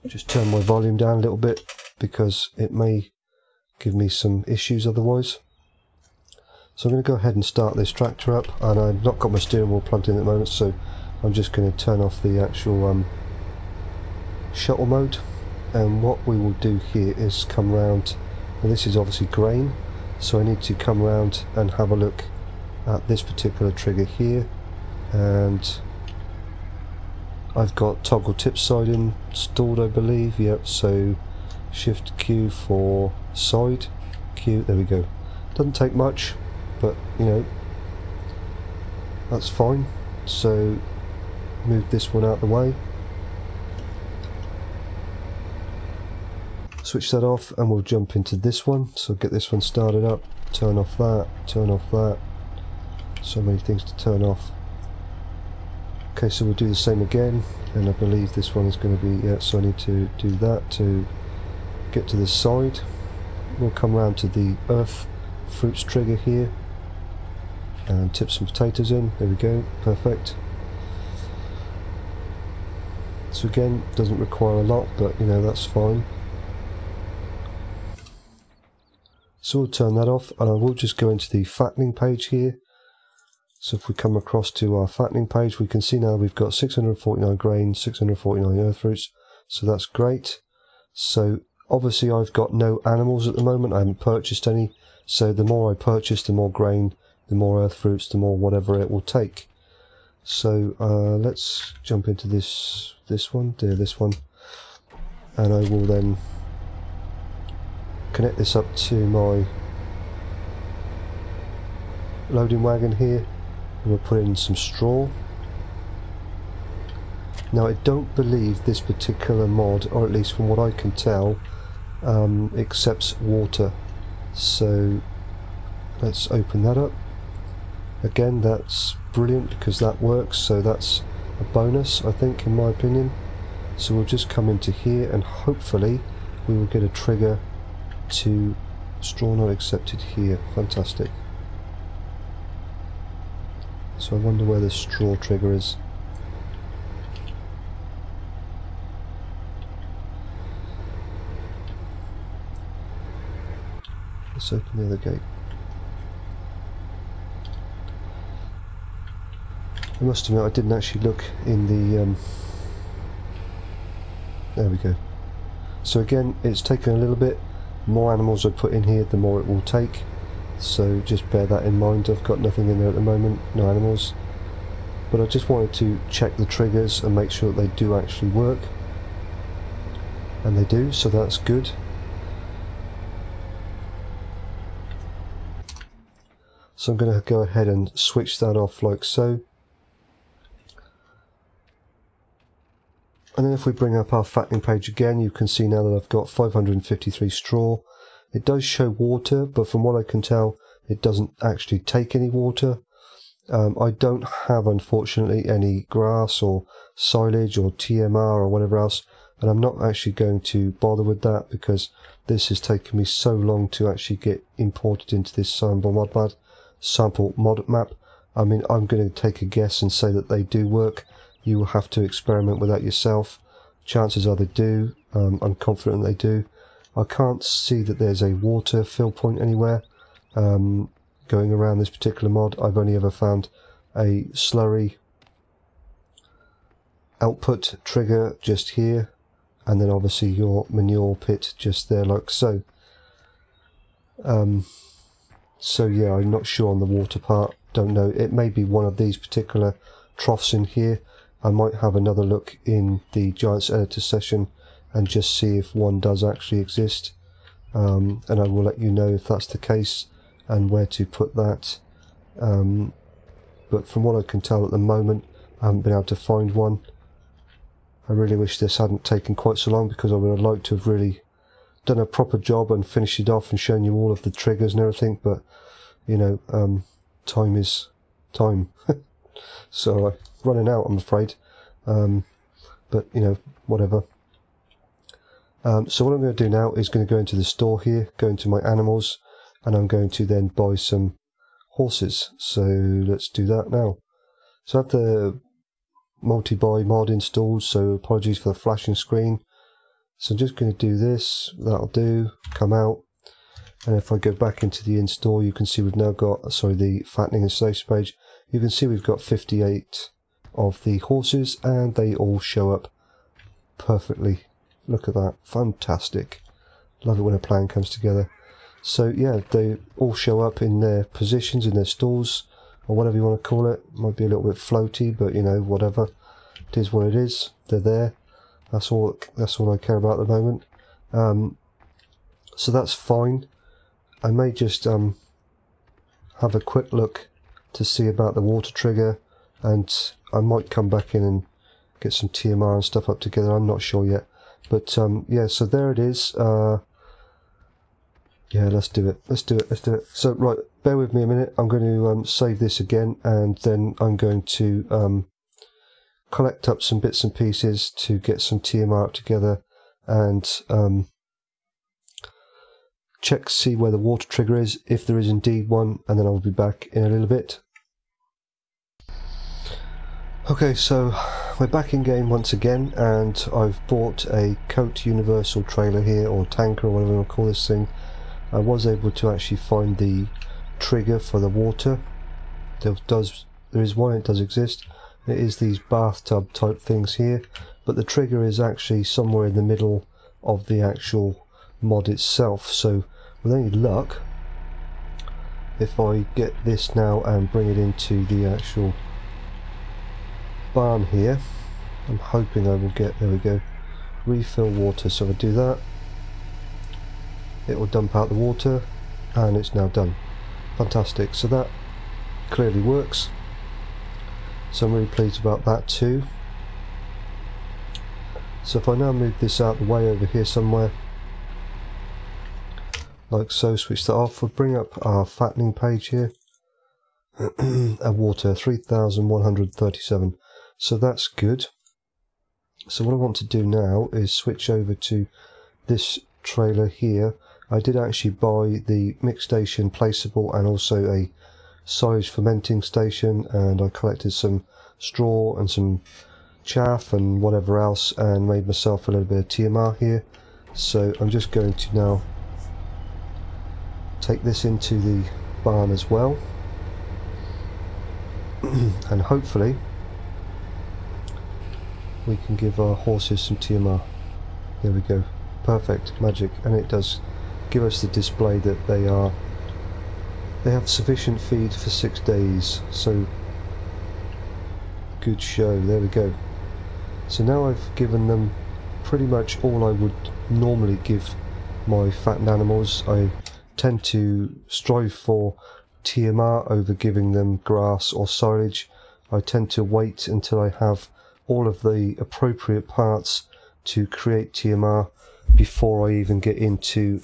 and just turn my volume down a little bit because it may give me some issues otherwise. So I'm going to go ahead and start this tractor up, and I've not got my steering wheel plugged in at the moment, so I'm just going to turn off the actual shuttle mode. And what we will do here is come round, and this is obviously grain, so I need to come round and have a look at this particular trigger here, and I've got toggle tip side installed, I believe. Yep, so shift Q for side, Q, there we go. Doesn't take much, but you know, that's fine. So move this one out the way, switch that off, and we'll jump into this one. So get this one started up, turn off that, turn off that. So many things to turn off. Okay, so we'll do the same again, and I believe this one is going to be, yeah, so I need to do that to get to this side. We'll come round to the earth fruits trigger here and tip some potatoes in. There we go, perfect. So again, doesn't require a lot, but you know, that's fine. So we'll turn that off, and I will just go into the fattening page here. So if we come across to our fattening page, we can see now we've got 649 grain, 649 earth fruits, so that's great. So obviously I've got no animals at the moment, I haven't purchased any, so the more I purchase, the more grain, the more earth fruits, the more whatever it will take. So let's jump into this one, this one, and I will then connect this up to my loading wagon here. We'll put in some straw. Now I don't believe this particular mod, or at least from what I can tell, accepts water. So let's open that up. Again, that's brilliant because that works, so that's a bonus, I think, in my opinion. So we'll just come into here and hopefully we will get a trigger to straw not accepted here. Fantastic. So I wonder where the straw trigger is. Let's open the other gate. I must admit I didn't actually look in the there we go. So again, it's taken a little bit. The more animals I put in here, the more it will take. so just bear that in mind. I've got nothing in there at the moment, no animals, but I just wanted to check the triggers and make sure that they do actually work, and they do, so that's good. So I'm going to go ahead and switch that off like so. And then if we bring up our fattening page again, you can see now that I've got 553 straw. It does show water, but from what I can tell, it doesn't actually take any water. I don't have, unfortunately, any grass or silage or TMR or whatever else, and I'm not actually going to bother with that because this has taken me so long to actually get imported into this sample mod map. I mean, I'm going to take a guess and say that they do work. You will have to experiment with that yourself. Chances are they do. I'm confident they do. I can't see that there's a water fill point anywhere going around this particular mod. I've only ever found a slurry output trigger just here, and then obviously your manure pit just there like so. So yeah, I'm not sure on the water part, don't know. It may be one of these particular troughs in here. I might have another look in the Giants editor session and just see if one does actually exist, and I will let you know if that's the case and where to put that. But from what I can tell at the moment, I haven't been able to find one. I really wish this hadn't taken quite so long, because I would have liked to have really done a proper job and finished it off and shown you all of the triggers and everything, but you know, time is time. So I'm running out, I'm afraid, but you know, whatever. So what I'm going to do now is going to go into the store here, go into my animals, and I'm going to then buy some horses. So let's do that now. So I have the multi-buy mod installed, so apologies for the flashing screen. So I'm just going to do this, that'll do, come out, and if I go back into the install, you can see we've now got, sorry, the fattening installation page, you can see we've got 58 of the horses, and they all show up perfectly. Look at that, fantastic. Love it when a plan comes together. So yeah, they all show up in their positions, in their stalls, or whatever you want to call it. Might be a little bit floaty, but you know, whatever. It is what it is. They're there. That's all I care about at the moment. So that's fine. I may just have a quick look to see about the water trigger, and I might come back in and get some TMR and stuff up together. I'm not sure yet. But yeah, so there it is. Yeah, let's do it. Let's do it. So right, bear with me a minute. I'm going to save this again, and then I'm going to collect up some bits and pieces to get some TMR up together, and check, see where the water trigger is, if there is indeed one, and then I'll be back in a little bit. Okay, so we're back in game once again, and I've bought a Coat Universal trailer here, or tanker, or whatever you want to call this thing. I was able to actually find the trigger for the water. There is one, it does exist. It is these bathtub type things here, but the trigger is actually somewhere in the middle of the actual mod itself. So with any luck, if I get this now and bring it into the actual barn here, I'm hoping I will get, there we go, refill water. So if I do that, it will dump out the water, and it's now done. Fantastic. So that clearly works, so I'm really pleased about that too. So if I now move this out the way over here somewhere, like so, switch that off, we'll bring up our fattening page here. And water 3137, so that's good. So what I want to do now is switch over to this trailer here. I did actually buy the mix station placeable and also a silage fermenting station, and I collected some straw and some chaff and whatever else, and made myself a little bit of TMR here. So I'm just going to now take this into the barn as well, and hopefully we can give our horses some TMR. There we go, perfect, magic, and it does give us the display that they are They have sufficient feed for 6 days, so good show. There we go. So now I've given them pretty much all I would normally give my fattened animals. I tend to strive for TMR over giving them grass or silage. I tend to wait until I have all of the appropriate parts to create TMR before I even get into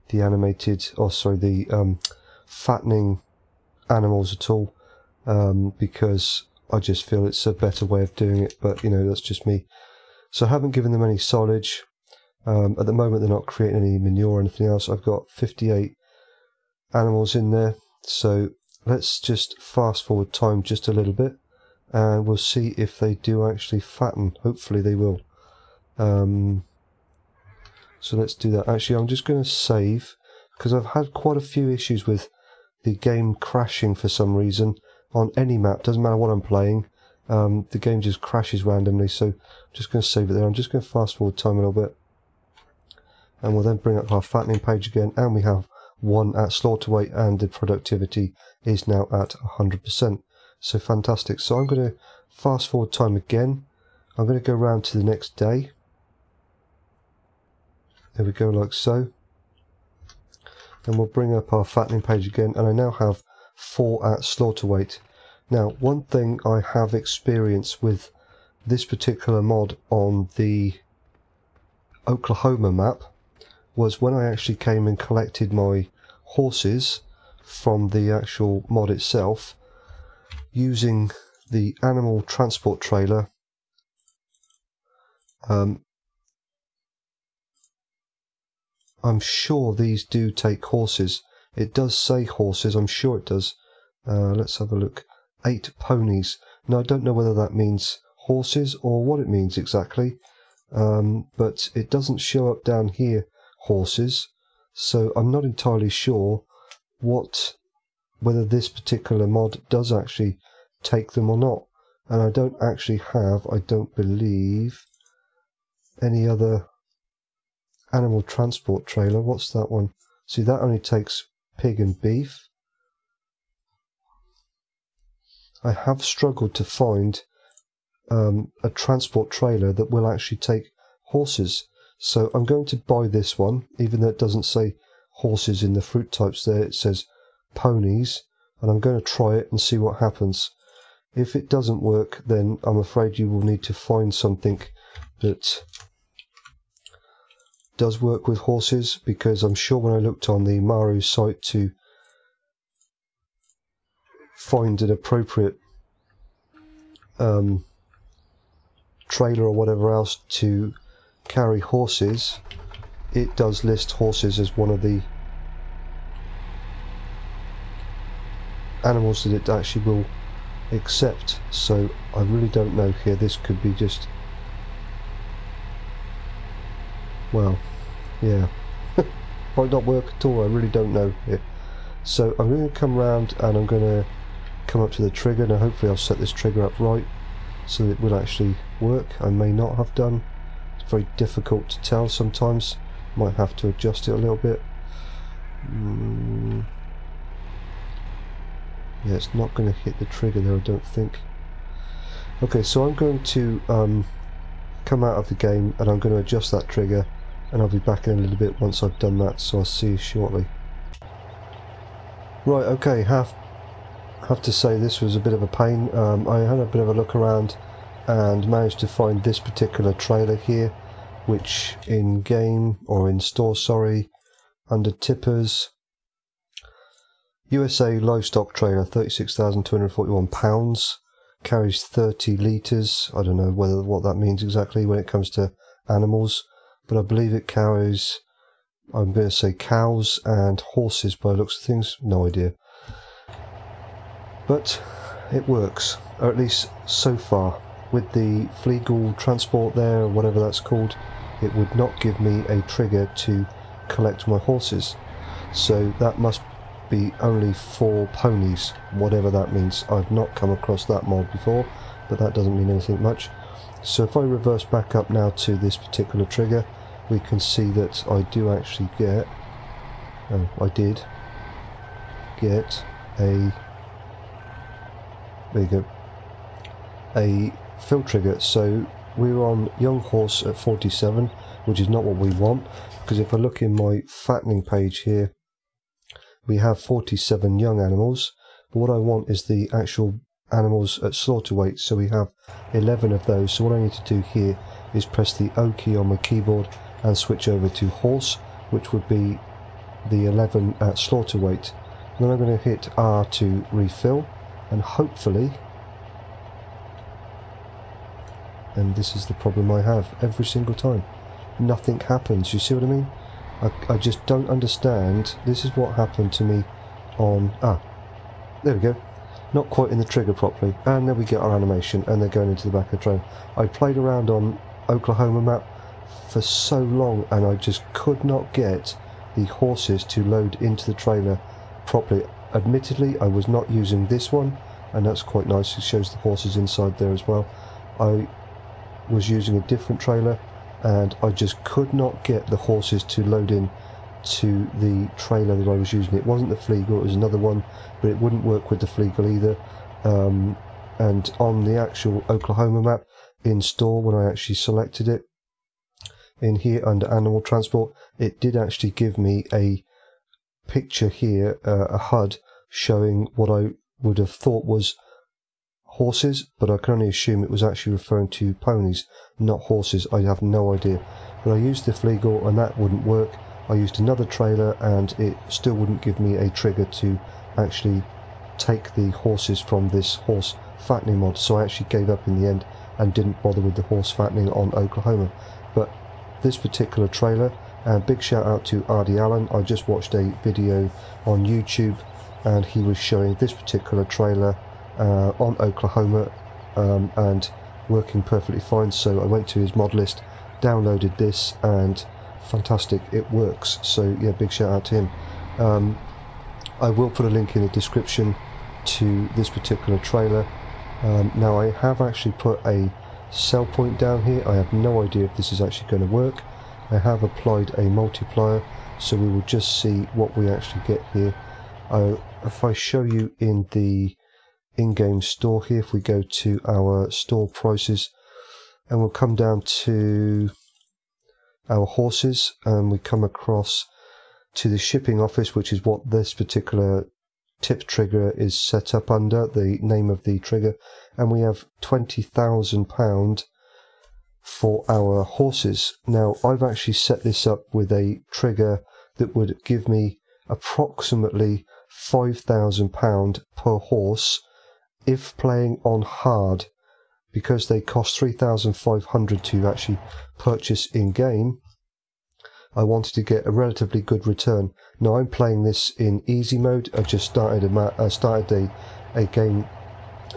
the animated, or sorry, the fattening animals at all, because I just feel it's a better way of doing it, but you know, that's just me. So I haven't given them any silage. At the moment they're not creating any manure or anything else. I've got 58 animals in there, so let's just fast forward time just a little bit and we'll see if they do actually fatten. Hopefully they will. So let's do that. Actually, I'm just going to save, because I've had quite a few issues with the game crashing for some reason on any map. Doesn't matter what I'm playing, the game just crashes randomly. So I'm just going to save it there. I'm just going to fast forward time a little bit, and we'll then bring up our fattening page again, and we have 1 at slaughter weight, and the productivity is now at 100%. So fantastic. So I'm going to fast forward time again. I'm going to go round to the next day. There we go, like so. And we'll bring up our fattening page again, and I now have 4 at slaughter weight. Now, one thing I have experienced with this particular mod on the Oklahoma map was when I actually came and collected my horses from the actual mod itself, using the animal transport trailer. I'm sure these do take horses. It does say horses, I'm sure it does. Let's have a look. 8 ponies. Now I don't know whether that means horses or what it means exactly, but it doesn't show up down here, horses, so I'm not entirely sure whether this particular mod does actually take them or not. And I don't actually have, I don't believe, any other animal transport trailer. What's that one? See, that only takes pig and beef. I have struggled to find a transport trailer that will actually take horses, so I'm going to buy this one, even though it doesn't say horses in the fruit types there. It says ponies, and I'm going to try it and see what happens. If it doesn't work, then I'm afraid you will need to find something that does work with horses, because I'm sure when I looked on the Maru site to find an appropriate trailer or whatever else to carry horses, it does list horses as one of the animals that it actually will accept. So I really don't know here. This could be just, well, yeah, might not work at all. I really don't know here. So I'm going to come around and I'm going to come up to the trigger. Now hopefully I'll set this trigger up right so that it will actually work. I may not have done. It's very difficult to tell sometimes. Might have to adjust it a little bit. Yeah, it's not going to hit the trigger there, I don't think. Okay, so I'm going to come out of the game and I'm going to adjust that trigger, and I'll be back in a little bit once I've done that, so I'll see you shortly. Right, okay, have to say this was a bit of a pain. I had a bit of a look around and managed to find this particular trailer here, which in game, or in store, sorry, under tippers, USA livestock trailer, £36,241, carries 30 litres. I don't know what that means exactly when it comes to animals, but I believe it carries, I'm going to say cows and horses by the looks of things, no idea. But it works, or at least so far. With the Fleagle transport there, or whatever that's called, it would not give me a trigger to collect my horses. So that must be only for ponies, whatever that means. I've not come across that mod before, but that doesn't mean anything much. So if I reverse back up now to this particular trigger, we can see that I do actually get, oh, I did get a, there you go, a fill trigger. So we're on young horse at 47, which is not what we want, because if I look in my fattening page here, we have 47 young animals, but what I want is the actual animals at slaughter weight, so we have 11 of those. So what I need to do here is press the O key on my keyboard and switch over to horse, which would be the 11 at slaughter weight. And then I'm going to hit R to refill, and hopefully, and this is the problem I have every single time, nothing happens. You see what I mean? I just don't understand. This is what happened to me on, there we go, not quite in the trigger properly, and there we get our animation, and they're going into the back of the trailer. I played around on Oklahoma map for so long, and I just could not get the horses to load into the trailer properly. Admittedly, I was not using this one, and that's quite nice. It shows the horses inside there as well. I was using a different trailer, and I just could not get the horses to load in to the trailer that I was using. It wasn't the Fleagle, it was another one, but it wouldn't work with the Fleagle either. And on the actual Oklahoma map in store, when I actually selected it in here under animal transport, it did actually give me a picture here, a HUD showing what I would have thought was horses, but I can only assume it was actually referring to ponies, not horses. I have no idea. But I used the Fleagle and that wouldn't work. I used another trailer and it still wouldn't give me a trigger to actually take the horses from this horse fattening mod, so I actually gave up in the end and didn't bother with the horse fattening on Oklahoma. But this particular trailer, and big shout out to Ardy Allen, I just watched a video on YouTube and he was showing this particular trailer on Oklahoma and working perfectly fine. So I went to his mod list, downloaded this, and fantastic, it works. So yeah, big shout out to him. I will put a link in the description to this particular trailer. Now I have actually put a sell point down here. I have no idea if this is actually going to work. I have applied a multiplier, so we will just see what we actually get here. If I show you in the in-game store here, if we go to our store prices and we'll come down to our horses and we come across to the shipping office, which is what this particular tip trigger is set up under, the name of the trigger, and we have £20,000 for our horses. Now I've actually set this up with a trigger that would give me approximately £5,000 per horse if playing on hard, because they cost 3,500 to actually purchase in game. I wanted to get a relatively good return. Now I'm playing this in easy mode. I just started a game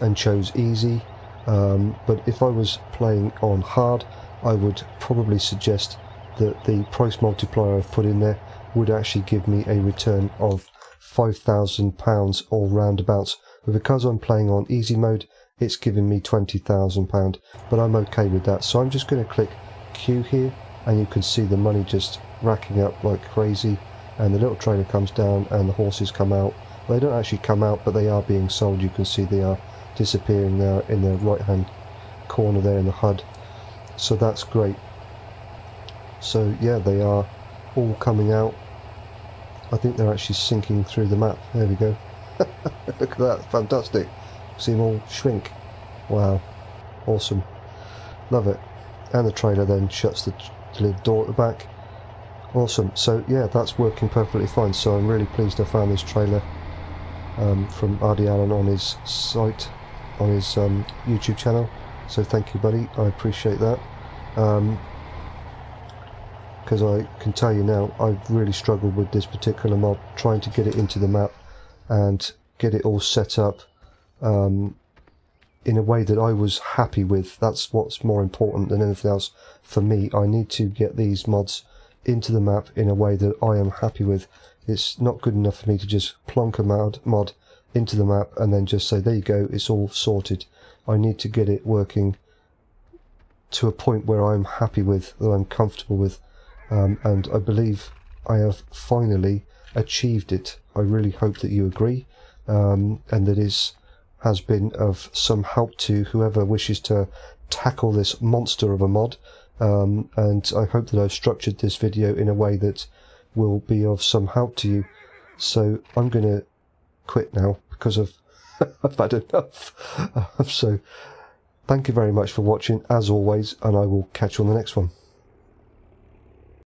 and chose easy, but if I was playing on hard, I would probably suggest that the price multiplier I've put in there would actually give me a return of £5,000 or roundabouts. But because I'm playing on easy mode, it's giving me £20,000, but I'm okay with that. So I'm just going to click Q here, and you can see the money just racking up like crazy, and the little trailer comes down and the horses come out. They don't actually come out, but they are being sold. You can see they are disappearing there in the right hand corner there in the HUD. So that's great. So yeah, they are all coming out. I think they're actually sinking through the map. There we go. Look at that, fantastic. See them all shrink. Wow, awesome, love it. And the trailer then shuts the lid door at the back. Awesome. So yeah, that's working perfectly fine. So I'm really pleased I found this trailer from Ardy Allen on his site, on his YouTube channel. So thank you, buddy, I appreciate that. Because I can tell you now, I've really struggled with this particular mod, trying to get it into the map and get it all set up in a way that I was happy with. That's what's more important than anything else for me. I need to get these mods into the map in a way that I am happy with. It's not good enough for me to just plonk a mod into the map and then just say, there you go, it's all sorted. I need to get it working to a point where I'm happy with, that I'm comfortable with, and I believe I have finally achieved it. I really hope that you agree, and that has been of some help to whoever wishes to tackle this monster of a mod. And I hope that I've structured this video in a way that will be of some help to you. So I'm going to quit now because I've had enough. So thank you very much for watching, as always, and I will catch you on the next one.